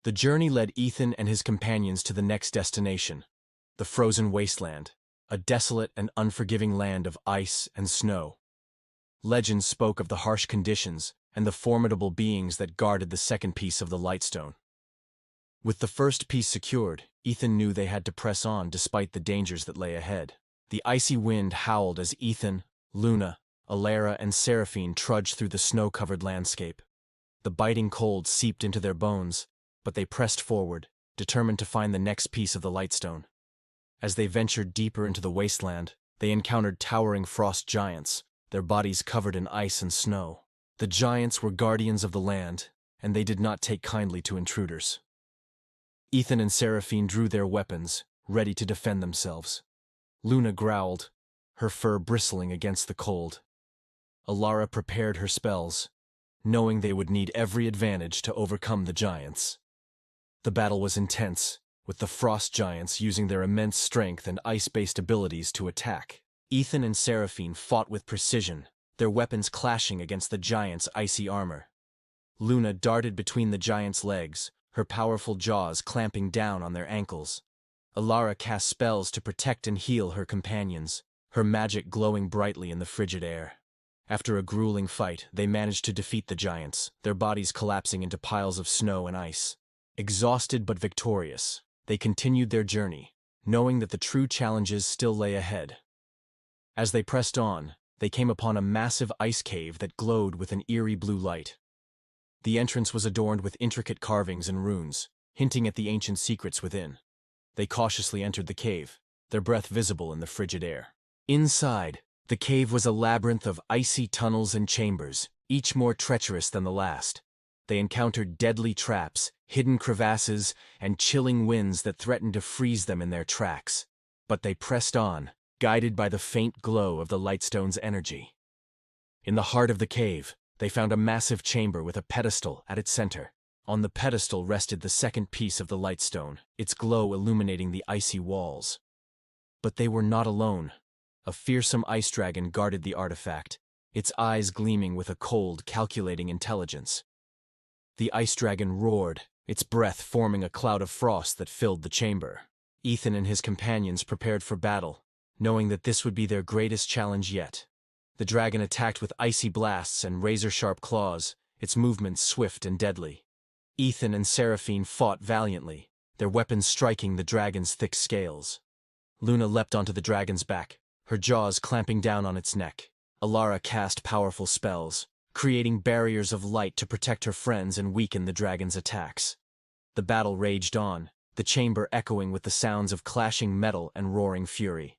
The journey led Ethan and his companions to the next destination, the Frozen Wasteland, a desolate and unforgiving land of ice and snow. Legends spoke of the harsh conditions and the formidable beings that guarded the second piece of the Lightstone. With the first piece secured, Ethan knew they had to press on despite the dangers that lay ahead. The icy wind howled as Ethan, Luna, Alara, and Seraphine trudged through the snow-covered landscape. The biting cold seeped into their bones, but they pressed forward, determined to find the next piece of the Lightstone. As they ventured deeper into the wasteland, they encountered towering frost giants, their bodies covered in ice and snow. The giants were guardians of the land, and they did not take kindly to intruders. Ethan and Seraphine drew their weapons, ready to defend themselves. Luna growled, her fur bristling against the cold. Alara prepared her spells, knowing they would need every advantage to overcome the giants. The battle was intense, with the frost giants using their immense strength and ice-based abilities to attack. Ethan and Seraphine fought with precision, their weapons clashing against the giants' icy armor. Luna darted between the giants' legs, her powerful jaws clamping down on their ankles. Alara cast spells to protect and heal her companions, her magic glowing brightly in the frigid air. After a grueling fight, they managed to defeat the giants, their bodies collapsing into piles of snow and ice. Exhausted but victorious, they continued their journey, knowing that the true challenges still lay ahead. As they pressed on, they came upon a massive ice cave that glowed with an eerie blue light. The entrance was adorned with intricate carvings and runes, hinting at the ancient secrets within. They cautiously entered the cave, their breath visible in the frigid air. Inside, the cave was a labyrinth of icy tunnels and chambers, each more treacherous than the last. They encountered deadly traps, hidden crevasses, and chilling winds that threatened to freeze them in their tracks. But they pressed on, guided by the faint glow of the Lightstone's energy. In the heart of the cave, they found a massive chamber with a pedestal at its center. On the pedestal rested the second piece of the Lightstone, its glow illuminating the icy walls. But they were not alone. A fearsome ice dragon guarded the artifact, its eyes gleaming with a cold, calculating intelligence. The ice dragon roared, its breath forming a cloud of frost that filled the chamber. Ethan and his companions prepared for battle, knowing that this would be their greatest challenge yet. The dragon attacked with icy blasts and razor-sharp claws, its movements swift and deadly. Ethan and Seraphine fought valiantly, their weapons striking the dragon's thick scales. Luna leapt onto the dragon's back, her jaws clamping down on its neck. Alara cast powerful spells, creating barriers of light to protect her friends and weaken the dragon's attacks. The battle raged on, the chamber echoing with the sounds of clashing metal and roaring fury.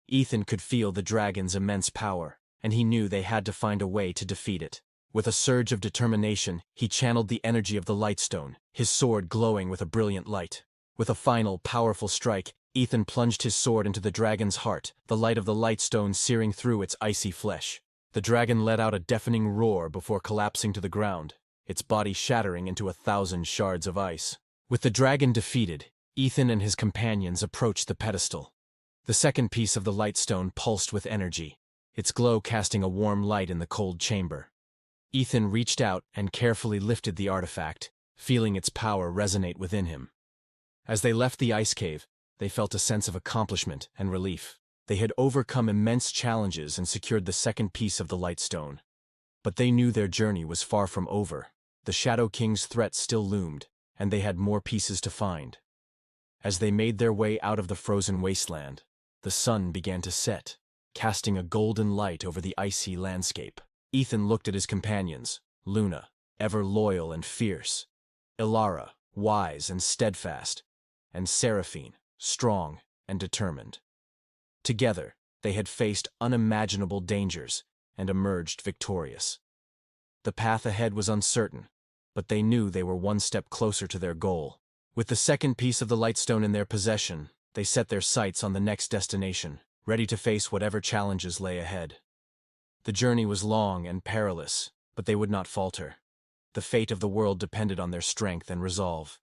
Ethan could feel the dragon's immense power, and he knew they had to find a way to defeat it. With a surge of determination, he channeled the energy of the Lightstone, his sword glowing with a brilliant light. With a final, powerful strike, Ethan plunged his sword into the dragon's heart, the light of the Lightstone searing through its icy flesh. The dragon let out a deafening roar before collapsing to the ground, its body shattering into 1,000 shards of ice. With the dragon defeated, Ethan and his companions approached the pedestal. The second piece of the Lightstone pulsed with energy, its glow casting a warm light in the cold chamber. Ethan reached out and carefully lifted the artifact, feeling its power resonate within him. As they left the ice cave, they felt a sense of accomplishment and relief. They had overcome immense challenges and secured the second piece of the Lightstone. But they knew their journey was far from over. The Shadow King's threat still loomed, and they had more pieces to find. As they made their way out of the frozen wasteland, the sun began to set, casting a golden light over the icy landscape. Ethan looked at his companions, Luna, ever loyal and fierce, Alara, wise and steadfast, and Seraphine, strong and determined. Together, they had faced unimaginable dangers and emerged victorious. The path ahead was uncertain, but they knew they were one step closer to their goal. With the second piece of the Lightstone in their possession, they set their sights on the next destination, ready to face whatever challenges lay ahead. The journey was long and perilous, but they would not falter. The fate of the world depended on their strength and resolve.